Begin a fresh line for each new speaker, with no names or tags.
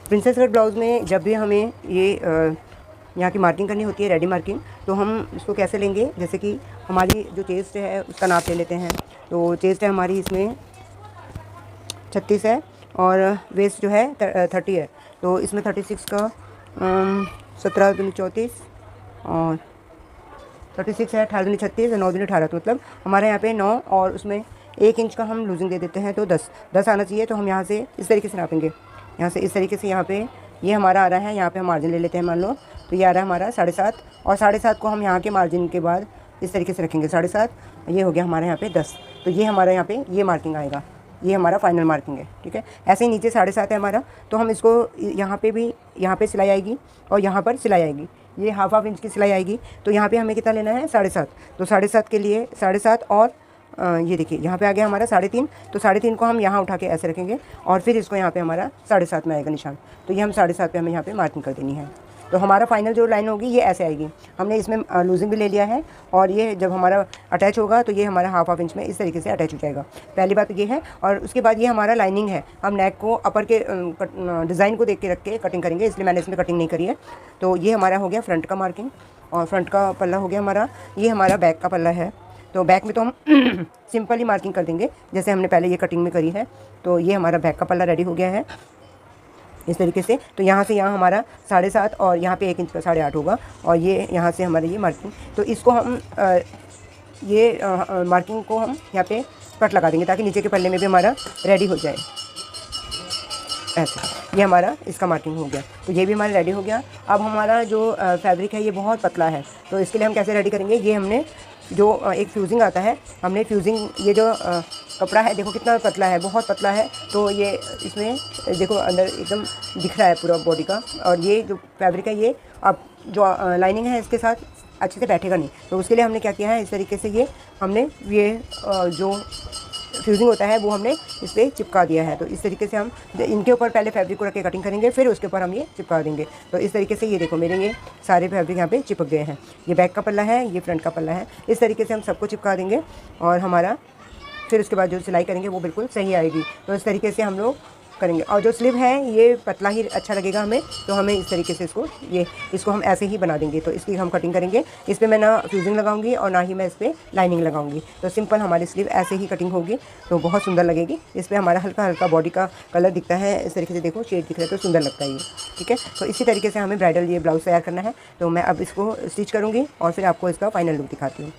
Princess cut blouse में जब भी हमें ये यहाँ की मार्किंग करनी होती है, रेडी मार्किंग, तो हम इसको कैसे लेंगे, जैसे कि हमारी जो चेस्ट है उसका नाप ले लेते हैं। तो चेस्ट है हमारी इसमें 36 है और वेस्ट जो है 30 है। तो इसमें 36 का 17 दूनी 34 और 36 है, 18 दूनी 36 और 9 दूनी 18। तो मतलब हमारे यहाँ पे 9 और उसमें 1 इंच का हम लूजिंग दे देते हैं, तो 10 आना चाहिए। तो हम यहाँ से इस तरीके से नापेंगे, यहाँ से इस तरीके से। यहाँ पे ये हमारा आ रहा है, यहाँ पे हम मार्जिन ले लेते हैं मान लो, तो ये आ रहा है हमारा 7.5 और 7.5 को हम यहाँ के मार्जिन के बाद इस तरीके से रखेंगे 7.5। ये हो गया हमारे यहाँ पे 10। तो ये हमारे यहाँ पे ये मार्किंग आएगा, ये हमारा फाइनल मार्किंग है, ठीक है। ऐसे ही नीचे 7.5 है हमारा, तो हम इसको यहाँ पे भी, यहाँ पे सिलाई आएगी और यहाँ पर सिलाई आएगी, ये हाफ इंच की सिलाई आएगी। तो यहाँ पे हमें कितना लेना है 7.5। तो 7.5 के लिए 7.5 और ये देखिए यहाँ पे आ गया हमारा 3.5। तो 3.5 को हम यहाँ उठा के ऐसे रखेंगे और फिर इसको यहाँ पे हमारा 7.5 में आएगा निशान। तो ये हम 7.5 पे हमें यहाँ पे मार्किंग कर देनी है। तो हमारा फाइनल जो लाइन होगी ये ऐसे आएगी। हमने इसमें लूजिंग भी ले लिया है और ये जब हमारा अटैच होगा तो ये हमारा हाफ इंच में इस तरीके से अटैच हो जाएगा। पहली बात तो ये है। और उसके बाद ये हमारा लाइनिंग है, हम नेक को अपर के डिज़ाइन को देख के रख के कटिंग करेंगे, इसलिए मैंने इसमें कटिंग नहीं करी है। तो ये हमारा हो गया फ्रंट का मार्किंग और फ्रंट का पल्ला हो गया हमारा। ये हमारा बैक का पल्ला है। तो बैक में तो हम सिंपल ही मार्किंग कर देंगे जैसे हमने पहले ये कटिंग में करी है। तो ये हमारा बैक का पल्ला रेडी हो गया है इस तरीके से। तो यहाँ से यहाँ हमारा 7.5 और यहाँ पे 1 इंच का 8.5 होगा और ये यहाँ से हमारी ये मार्किंग। तो इसको हम मार्किंग को हम यहाँ पे कट लगा देंगे ताकि नीचे के पल्ले में भी हमारा रेडी हो जाए ऐसे। ये हमारा इसका मार्किंग हो गया, तो ये भी हमारा रेडी हो गया। अब हमारा जो फैब्रिक है ये बहुत पतला है, तो इसके लिए हम कैसे रेडी करेंगे। ये हमने जो एक फ्यूजिंग आता है, हमने फ्यूजिंग, ये जो कपड़ा है देखो कितना पतला है, बहुत पतला है। तो ये इसमें देखो अंदर एकदम दिख रहा है पूरा बॉडी का। और ये जो फैब्रिक है ये अब जो लाइनिंग है इसके साथ अच्छे से बैठेगा नहीं। तो उसके लिए हमने क्या किया है, इस तरीके से ये हमने ये जो फ्यूजिंग होता है वो हमने इस पर चिपका दिया है। तो इस तरीके से हम इनके ऊपर पहले फैब्रिक को रख के कटिंग करेंगे, फिर उसके ऊपर हम ये चिपका देंगे। तो इस तरीके से ये देखो मेरे ये सारे फैब्रिक यहाँ पे चिपक गए हैं। ये बैक का पल्ला है, ये फ्रंट का पल्ला है। इस तरीके से हम सबको चिपका देंगे और हमारा फिर उसके बाद जो सिलाई करेंगे वो बिल्कुल सही आएगी। तो इस तरीके से हम लोग करेंगे। और जो स्लीव है ये पतला ही अच्छा लगेगा हमें, तो हमें इस तरीके से इसको हम ऐसे ही बना देंगे। तो इसकी हम कटिंग करेंगे। इस पर मैं ना फ्यूजिंग लगाऊंगी और ना ही मैं इस पर लाइनिंग लगाऊंगी। तो सिंपल हमारी स्लीव ऐसे ही कटिंग होगी, तो बहुत सुंदर लगेगी। इस पर हमारा हल्का हल्का बॉडी का कलर दिखता है, इस तरीके से देखो शेड दिख रहा है, तो सुंदर लगता है ये, ठीक है। तो इसी तरीके से हमें ब्राइडल ये ब्लाउज़ तैयार करना है। तो मैं अब इसको स्टिच करूँगी और फिर आपको इसका फाइनल लुक दिखाती हूँ।